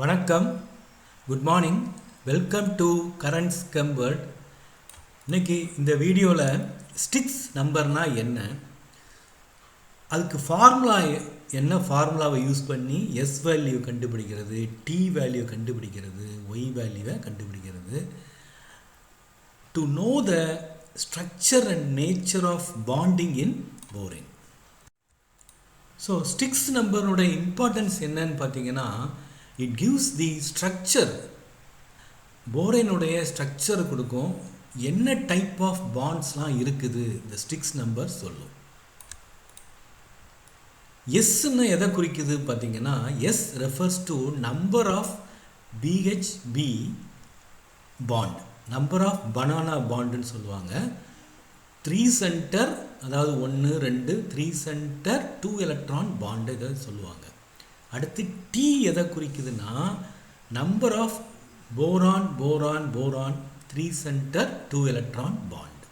வணக்கம், good morning, welcome to current scum world. இன்றைக்கி இந்த வீடியோவில் ஸ்டிக்ஸ் நம்பர்னா என்ன, அதுக்கு ஃபார்முலா என்ன, ஃபார்முலாவை யூஸ் பண்ணி எஸ் வேல்யூ கண்டுபிடிக்கிறது, டி வேல்யூ கண்டுபிடிக்கிறது, ஒய் வேல்யூவை கண்டுபிடிக்கிறது, to know the structure and nature of bonding in borane. So styx நம்பரோட இம்பார்ட்டன்ஸ் என்னன்னு பார்த்தீங்கன்னா, இட் கிவ்ஸ் தி ஸ்ட்ரக்சர், போரேனுடைய ஸ்ட்ரக்சர் கொடுக்கும், என்ன டைப் ஆஃப் பாண்ட்ஸ்லாம் இருக்குது இந்த ஸ்டிக்ஸ் நம்பர் சொல்லும். எஸ்ன்னு எதை குறிக்குது பார்த்தீங்கன்னா, S refers to number of BHB bond, number of banana பாண்டுன்னு சொல்லுவாங்க. 3 சென்டர், அதாவது 1 2 3 சென்டர் 2 எலக்ட்ரான் பாண்டு இதை சொல்லுவாங்க. அடுத்து டி எதை குறிக்குதுன்னா, number of boron boron boron 3 centre 2 electron bond.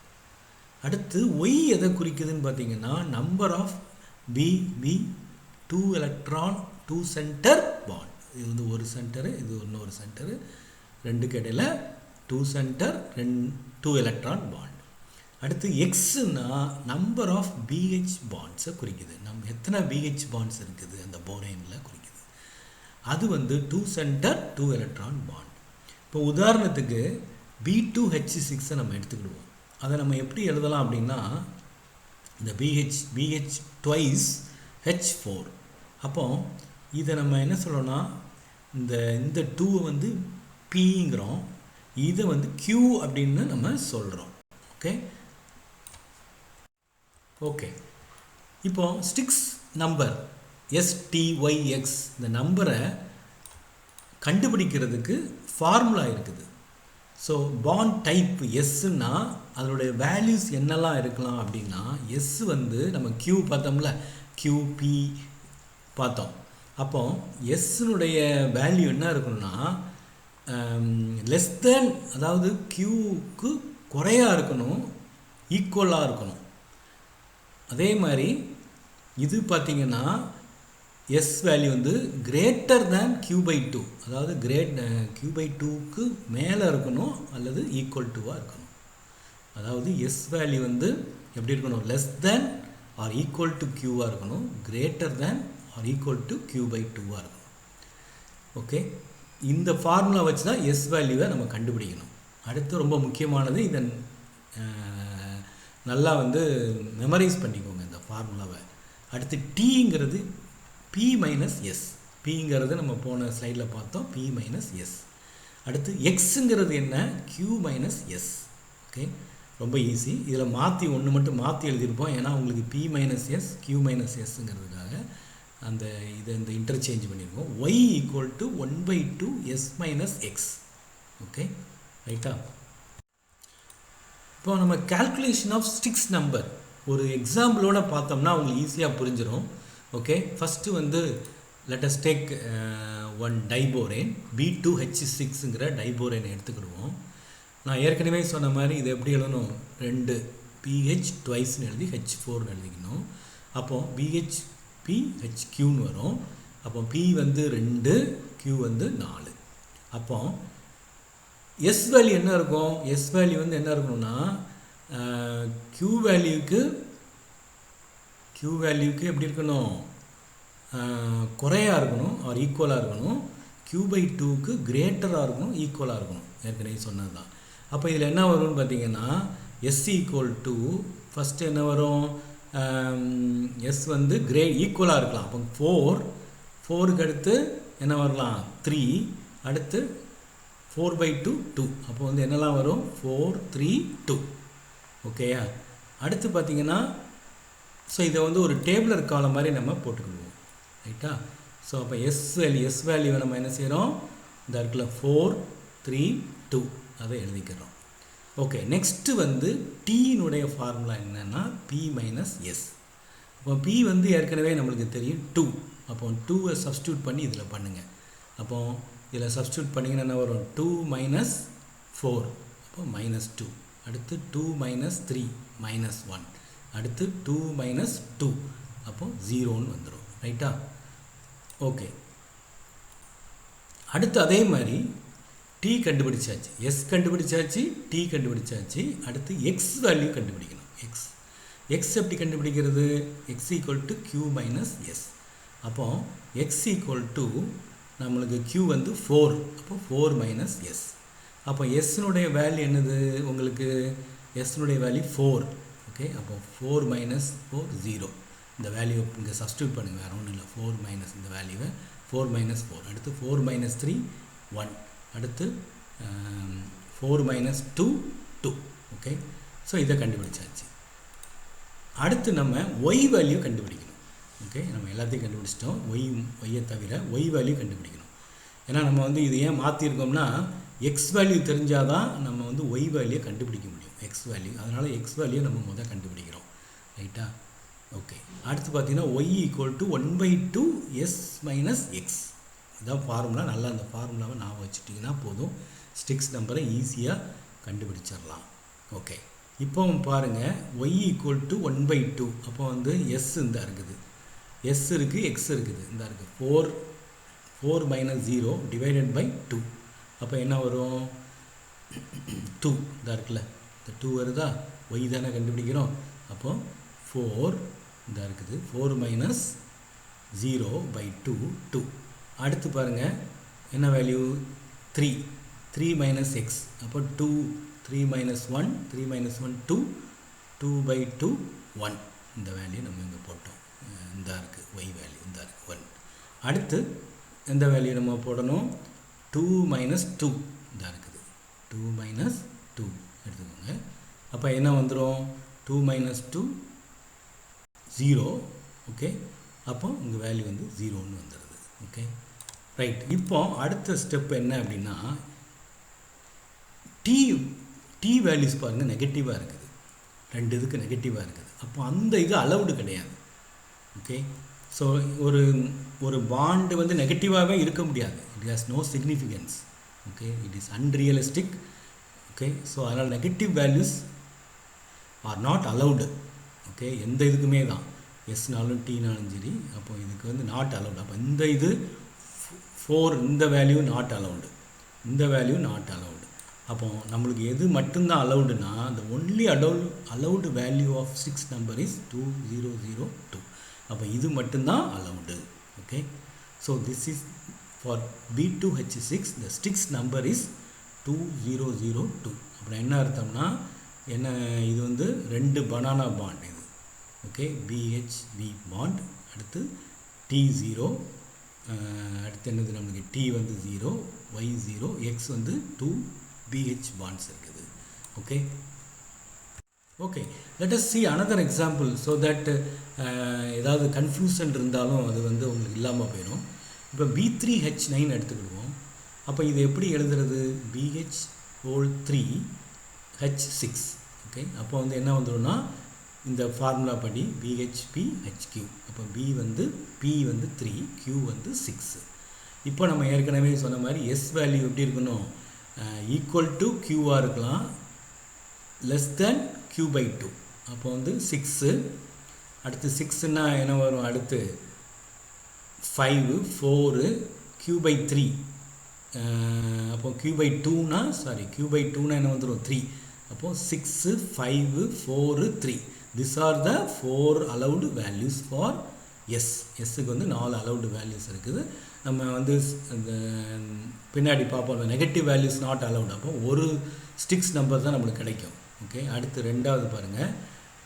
அடுத்து ஒய் எதை குறிக்குதுன்னு பார்த்தீங்கன்னா, number of B 2 electron 2 centre bond. இது வந்து ஒரு சென்டரு, இது இன்னொரு சென்டரு, ரெண்டுக்கு இடையில 2 சென்டர் 2 எலக்ட்ரான் பாண்ட். அடுத்து எக்ஸ்னா நம்பர் ஆஃப் பிஹெச் பாண்ட்ஸை குறிக்குது. எத்தனை பிஹெச் பாண்ட்ஸ் இருக்குது அந்த போரேனில் குறிக்குது. அது வந்து 2 சென்டர் 2 எலக்ட்ரான் பாண்ட். இப்போ உதாரணத்துக்கு B2H6 நம்ம எடுத்துக்கிடுவோம். அதை நம்ம எப்படி எழுதலாம் அப்படின்னா, இந்த பிஹெச் ட்வைஸ் H4. அப்போ இதை நம்ம என்ன சொல்லணும்னா, இந்த 2 வந்து Pங்கிறோம், இதை வந்து Q அப்படின்னு நம்ம சொல்கிறோம். ஓகே, இப்போ ஸ்டிக்ஸ் நம்பர் STYX இந்த நம்பரை கண்டுபிடிக்கிறதுக்கு ஃபார்முலா இருக்குது. ஸோ பாண்ட் டைப் எஸ்ன்னா அதனுடைய வேல்யூஸ் என்னெல்லாம் இருக்கலாம் அப்படின்னா, எஸ் வந்து நம்ம Q பார்த்தோம்ல, QP பார்த்தோம். அப்போ எஸ்னுடைய வேல்யூ என்ன இருக்கணும்னா, லெஸ் தேன், அதாவது Qக்கு குறையாக இருக்கணும், ஈக்குவலாக இருக்கணும். அதே மாதிரி இது பார்த்திங்கன்னா எஸ் வேல்யூ வந்து கிரேட்டர் தேன் Q/2, அதாவது Q/2க்கு மேலே இருக்கணும் அல்லது ஈக்குவல் டுவாக இருக்கணும். அதாவது எஸ் வேல்யூ வந்து எப்படி இருக்கணும், less than or equal to Qவாக இருக்கணும், greater than or equal to Q/2வாக இருக்கணும். ஓகே, இந்த ஃபார்முலா வச்சு தான் எஸ் வேல்யூவை நம்ம கண்டுபிடிக்கணும். அடுத்து ரொம்ப முக்கியமானது, இதன் நல்லா வந்து மெமரைஸ் பண்ணிக்கோங்க இந்த ஃபார்முலாவை. அடுத்து டீங்கிறது P-S, பிங்கிறது நம்ம போன ஸ்லைடில் பார்த்தோம், P-S. அடுத்து எக்ஸுங்கிறது என்ன, Q-S. ஓகே, ரொம்ப ஈஸி. இதில் மாற்றி ஒன்று மட்டும் மாற்றி எழுதியிருப்போம், ஏன்னா உங்களுக்கு P-S Q-Sங்கிறதுக்காக இந்த இன்டர்சேஞ்ச் பண்ணியிருக்கோம். Y = 1/2 S - X. ஓகே, ரைட்டா? இப்போ நம்ம கால்குலேஷன் ஆஃப் ஸ்டிக்ஸ் நம்பர் ஒரு எக்ஸாம்பிளோட பார்த்தோம்னா உங்களுக்கு ஈஸியாக புரிஞ்சிடும். ஓகே, ஃபஸ்ட்டு வந்து let us take one diborane, B2H6ங்கிற டைபோரேனை எடுத்துக்கிடுவோம். நான் ஏற்கனவே சொன்ன மாதிரி இதை எப்படி எழுதணும், 2 PH ட்வைஸ்ன்னு எழுதி H4ன்னு எழுதிக்கணும். அப்போ BHPHQன்னு வரும். அப்போ P வந்து 2, Q வந்து 4. அப்போ எஸ் வேல்யூ என்ன இருக்கும், எஸ் வேல்யூ வந்து என்ன இருக்கணும்னா, Q வேல்யூக்கு எப்படி இருக்கணும், குறையாக இருக்கணும் ஆர் ஈக்குவலாக இருக்கணும், Q/2க்கு கிரேட்டராக இருக்கணும், ஈக்குவலாக இருக்கணும். ஏற்கனவே சொன்னது தான். அப்போ இதில் என்ன வரும்னு பார்த்தீங்கன்னா, S = ஃபஸ்ட்டு என்ன வரும், எஸ் வந்து ஈக்குவலாக இருக்கலாம். அப்போ 4க்கு அடுத்து என்ன வரலாம், 3, அடுத்து 4/2 2. அப்போ வந்து என்னெல்லாம் வரும், 4 3 2. ஓகேயா? அடுத்து பார்த்தீங்கன்னா, ஸோ இதை வந்து ஒரு டேபிளர் காலம் மாதிரி நம்ம போட்டுக்கிடுவோம், ரைட்டா? ஸோ அப்போ எஸ் வேல்யூவை நம்ம என்ன செய்கிறோம், இந்த இடத்துல 4 3 2 அதை எழுதிக்கிறோம். ஓகே, நெக்ஸ்ட்டு வந்து டீனுடைய ஃபார்முலா என்னென்னா P-S. அப்போ P வந்து ஏற்கனவே நம்மளுக்கு தெரியும் 2. அப்போ 2வை சப்ஸ்டியூட் பண்ணி இதில் பண்ணுங்கள். அப்போ இதில் சப்ஸ்டியூட் பண்ணிங்கன்னா என்ன வரும், 2 - 4, அப்போ -2. அடுத்து 2 - 3 -1. அடுத்து 2 - 2, அப்போ 0ன்னு வந்துடும், ரைட்டா? ஓகே, அடுத்து அதே மாதிரி டி கண்டுபிடிச்சாச்சு, எஸ் கண்டுபிடிச்சாச்சு, டி கண்டுபிடிச்சாச்சு. அடுத்து எக்ஸ் வேல்யூ கண்டுபிடிக்கணும். எக்ஸ் எப்படி கண்டுபிடிக்கிறது? X equal to q minus s. அப்போ எக்ஸ் ஈக்குவல் டு நம்மளுக்கு கியூ வந்து 4, அப்போ 4 மைனஸ் எஸ். அப்போ எஸ்னுடைய வேல்யூ என்னது உங்களுக்கு? எஸ்னுடைய வேல்யூ 4. ஓகே, அப்போ 4 மைனஸ் 4 0. இந்த வேல்யூ இங்கே சப்ஸ்டியூட் பண்ணுங்கள், வேறு ஒன்றும் இல்லை. 4 மைனஸ் இந்த வேல்யூவை 4 மைனஸ் 4. அடுத்து 4 மைனஸ் 3 1. அடுத்து 4 மைனஸ் 2 2. ஓகே, ஸோ இதை கண்டுபிடிச்சாச்சு. அடுத்து நம்ம ஒய் வேல்யூ கண்டுபிடிக்கணும். ஓகே, நம்ம எல்லாத்தையும் கண்டுபிடிச்சிட்டோம். ஒய்யை தவிர ஒய் வேல்யூ கண்டுபிடிக்கணும். ஏன்னா நம்ம வந்து இது ஏன் மாற்றிருக்கோம்னா, எக்ஸ் வேல்யூ தெரிஞ்சால் தான் நம்ம வந்து ஒய் வேல்யூ கண்டுபிடிக்க முடியும். எக்ஸ் வேல்யூ, அதனால் எக்ஸ் வேல்யூ நம்ம முதல் கண்டுபிடிக்கிறோம். ரைட்டா? ஓகே, அடுத்து பார்த்தீங்கன்னா y equal to 1/2 S minus x. இதான் ஃபார்முலா. நல்லா அந்த ஃபார்முலாவை நான் வச்சுட்டிங்கன்னா போதும், ஸ்டிக்ஸ் நம்பரை ஈஸியாக கண்டுபிடிச்சிடலாம். ஓகே, இப்போ பாருங்கள், ஒய் ஈக்குவல் டு 1/2. அப்போ வந்து எஸ் இந்த இருக்குது, எஸ் இருக்குது, எக்ஸ் இருக்குது, இந்த இருக்குது. 4 மைனஸ் 0 டிவைடட் பை 2. அப்போ என்ன வரும்? 2 இந்த இருக்குல்ல, இந்த 2 வருதா? ஒய் தானே கண்டுபிடிக்கிறோம். அப்போ 4 இந்த இருக்குது, 4 மைனஸ் 0/2 2. அடுத்து பாருங்கள் என்ன வேல்யூ? 3 minus X. அப்போ 2 3 மைனஸ் 1 3 மைனஸ் 1 2 2/2 1. இந்த வேல்யூ நம்ம இங்கே போட்டோம். இந்த இருக்குது ஒய் வேல்யூ, இந்த இருக்குது 1. அடுத்து எந்த வேல்யூ நம்ம போடணும்? 2 மைனஸ் 2 இந்த இருக்குது, 2 மைனஸ் 2 எடுத்துக்கோங்க. அப்போ என்ன வந்துடும்? 2 மைனஸ் 2 0. ஓகே, அப்போ உங்கள் வேல்யூ வந்து 0ன்னு வந்துடுது. Okay, right. இப்போ அடுத்த ஸ்டெப் என்ன அப்படின்னா, டி வேல்யூஸ் பாருங்கள் நெகட்டிவாக இருக்குது, 2 இதுக்கு நெகட்டிவாக இருக்குது. அப்போ அந்த இது அலவுடு கிடையாது. ஓகே, ஸோ ஒரு பாண்டு வந்து நெகட்டிவாகவே இருக்க முடியாது. It has no significance. Okay, it is unrealistic. Okay, so அதனால் negative values are not allowed. Okay, எந்த இதுக்குமே தான், எஸ்னாலும் டீனாலும் சரி. அப்போ இதுக்கு வந்து நாட் அலவுடு. அப்போ இந்த இது 4, இந்த வேல்யூ நாட் அலவுடு, இந்த வேல்யூ நாட் அலவுடு. அப்போ நம்மளுக்கு எது மட்டும்தான் அலவுடுனா, அந்த only allowed value of 6 number is 2002. அப்போ இது மட்டும்தான் அலவுடு. Okay, so this is for B2H6 the sticks number is 2002. அப்புறம் என்ன அர்த்தம்னா, என்ன இது வந்து 2 பனானா பாண்ட் இது. Okay, BHB bond. அடுத்து T0. அடுத்து என்னது நம்மளுக்கு? T வந்து 0, Y 0, X வந்து 2 BH பாண்ட்ஸ் இருக்குது. Okay, okay, let us see another example so that ஏதாவது கன்ஃபியூஷன் இருந்தாலும் அது வந்து உங்களுக்கு இல்லாமல் போயிடும். இப்போ B3H9 எடுத்துக்கிடுவோம். அப்போ இது எப்படி எழுதுறது? BH3H6. ஓகே, அப்போ வந்து என்ன வந்துடும்னா, இந்த ஃபார்முலா படி BHPHQ. அப்போ P வந்து 3, Q வந்து 6. இப்போ நம்ம ஏற்கனவே சொன்ன மாதிரி எஸ் வேல்யூ எப்படி இருக்கணும்? ஈக்குவல் டு க்யூவாக இருக்கலாம், லெஸ் தேன் Q/2. அப்போ வந்து 6. அடுத்து 6ன்னா என்ன வரும்? அடுத்து 5 4 Q/3. அப்போ Q/2னா என்ன வந்துடும்? 3. அப்போ 6 5 4 3. These are the 4 allowed values for S. எஸ்ஸுக்கு வந்து 4 allowed values இருக்குது. நம்ம வந்து அந்த பின்னாடி பார்ப்போம், நெகட்டிவ் வேல்யூஸ் நாட் அலவுட். அப்போ ஒரு ஸ்டிக்ஸ் நம்பர் தான் நம்மளுக்கு கிடைக்கும். ஓகே, அடுத்து ரெண்டாவது பாருங்கள்.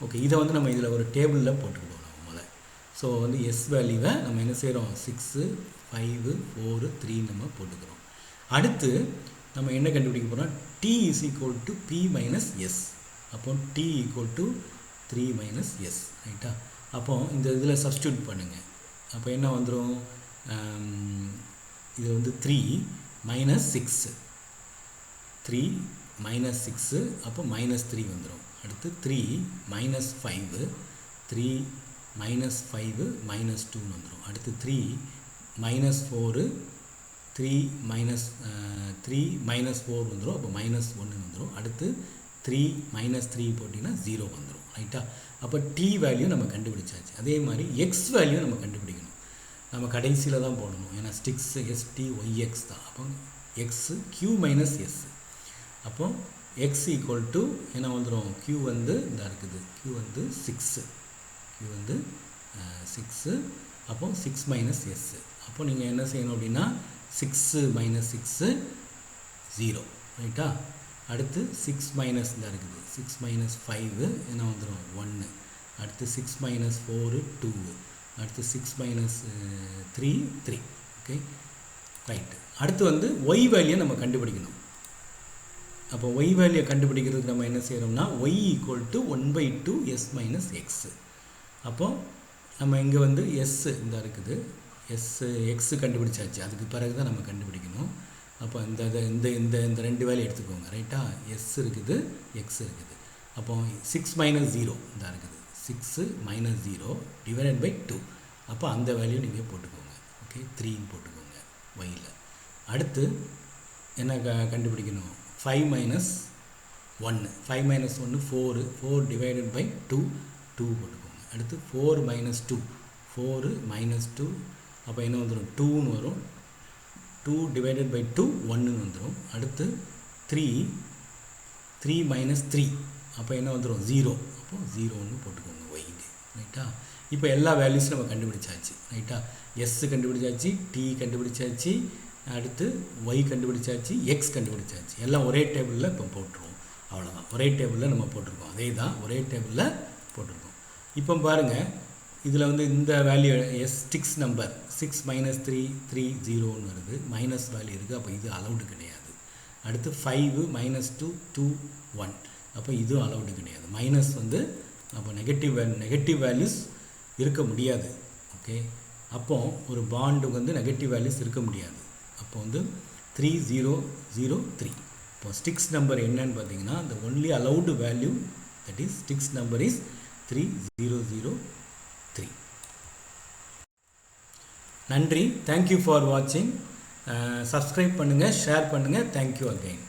ஓகே, இதை வந்து நம்ம இதில் ஒரு டேபிளில் போட்டுக்கிடுவோம் நம்ம முதல்ல. ஸோ வந்து எஸ் வேல்யூவை நம்ம என்ன செய்கிறோம்? 6 5 4 3 நம்ம போட்டுக்கிறோம். அடுத்து நம்ம என்ன கண்டுபிடிக்க போகிறோம்? T is equal to P minus S. அப்போ T equal to 3 minus S. ரைட்டா? அப்போ இந்த இதில் சப்ஸ்டியூட் பண்ணுங்கள். அப்போ என்ன வந்துடும்? இது வந்து 3 minus 6. 3 minus 6. அப்போ minus 3 வந்துடும். அடுத்து 3 minus 5. 3 minus 5 minus 2 வந்துடும். அடுத்து 3 minus 4. 3 minus 4 வந்துடும். அப்போ minus 1 வந்துடும். அடுத்து 3 minus 3 போட்டிங்கன்னா 0 வந்துடும். ரைட்டா? அப்போ T வேல்யூ நம்ம கண்டுபிடிச்சாச்சு. அதே மாதிரி X வேல்யூ நம்ம கண்டுபிடிக்கணும். நம்ம கடைசியில் தான் போடணும், ஏன்னா ஸ்டிக்ஸ் STYX தான். அப்போ எக்ஸ் Q மைனஸ் எஸ். அப்போ எக்ஸ் ஈக்குவல் டு என்ன வந்துடும், Q வந்து இந்த இருக்குது, Q வந்து 6, Q வந்து 6. அப்போ 6 மைனஸ் எஸ். அப்போ நீங்கள் என்ன செய்யணும் அப்படின்னா 6 மைனஸ் 6 0, ரைட்டா. அடுத்து 6 மைனஸ் இந்த இருக்குது, 6 மைனஸ் 5 என்ன வந்துடும் 1. அடுத்து 6 மைனஸ் 4 2. அடுத்து 6 மைனஸ் 3 3. Okay, right. அடுத்து வந்து ஒய் வேல்யூ நம்ம கண்டுபிடிக்கணும். அப்போ ஒய் வேல்யூ கண்டுபிடிக்கிறதுக்கு நம்ம என்ன செய்கிறோம்னா Y equal to 1/2 S minus X. அப்போது நம்ம இங்கே வந்து எஸ் இந்த இருக்குது, எக்ஸு கண்டுபிடிச்சாச்சு. அதுக்கு பிறகு தான் நம்ம கண்டுபிடிக்கணும். அப்போ இந்த இந்த இந்த இந்த 2 வேல்யூ எடுத்துக்கோங்க, ரைட்டா. எஸ் இருக்குது, எக்ஸ் இருக்குது. அப்போ 6 மைனஸ் 0 இந்த இருக்குது, 6 மைனஸ் 0 டிவைடட் பை 2. அப்போ அந்த வேல்யூ நீங்கள் போட்டுக்கோங்க. ஓகே, 3ன்னு போட்டுக்கோங்க ஒய்யில். அடுத்து என்ன கண்டுபிடிக்கணும், 5 மைனஸ் 1. 5 மைனஸ் 1 4, 4 டிவைடட் பை 2 2 போட்டுக்கோங்க. அடுத்து 4 மைனஸ் 2, 4 மைனஸ் 2. அப்போ என்ன வந்துடும் 2ன்னு வரும். 2 டிவைடட் பை 2 1ன்னு வந்துடும். அடுத்து 3 மைனஸ் 3. அப்போ என்ன வந்துடும் 0. அப்போ 0ன்னு போட்டுக்கோங்க ஒய்க்கு, ரைட்டா. இப்போ எல்லா வேல்யூஸும் நம்ம கண்டுபிடிச்சாச்சு, ரைட்டா. எஸ் கண்டுபிடிச்சாச்சு, டி கண்டுபிடிச்சாச்சு, அடுத்து ஒய் கண்டுபிடிச்சாச்சு, எக்ஸ் கண்டுபிடிச்சாச்சு. எல்லாம் ஒரே டேபிளில் இப்போ போட்டுருவோம், அவ்வளோதான். ஒரே டேபிளில் நம்ம போட்டிருக்கோம், அதே தான் ஒரே டேபிளில் போட்டிருக்கோம். இப்போ பாருங்கள், இதில் வந்து இந்த வேல்யூ ஸ்டிக்ஸ் நம்பர் 6 மைனஸ் 3 3 0ன்னு வருது, மைனஸ் வேல்யூ இருக்குது. அப்போ இது அலௌடு கிடையாது. அடுத்து 5 மைனஸ் 2 2 1. அப்போ இதுவும் அலௌடு கிடையாது. மைனஸ் வந்து அப்போ நெகட்டிவ் வேல்யூஸ் இருக்க முடியாது. ஓகே, அப்போ ஒரு பாண்டுக்கு வந்து நெகட்டிவ் வேல்யூஸ் இருக்க முடியாது. அப்போ வந்து 3 0 0 3. இப்போ ஸ்டிக்ஸ் நம்பர் என்னன்னு பார்த்தீங்கன்னா the only allowed value, that is sticks number is 3003. நன்றி, தேங்க்யூ ஃபார் வாட்சிங். சப்ஸ்கிரைப் பண்ணுங்கள், ஷேர் பண்ணுங்கள். Thank you again.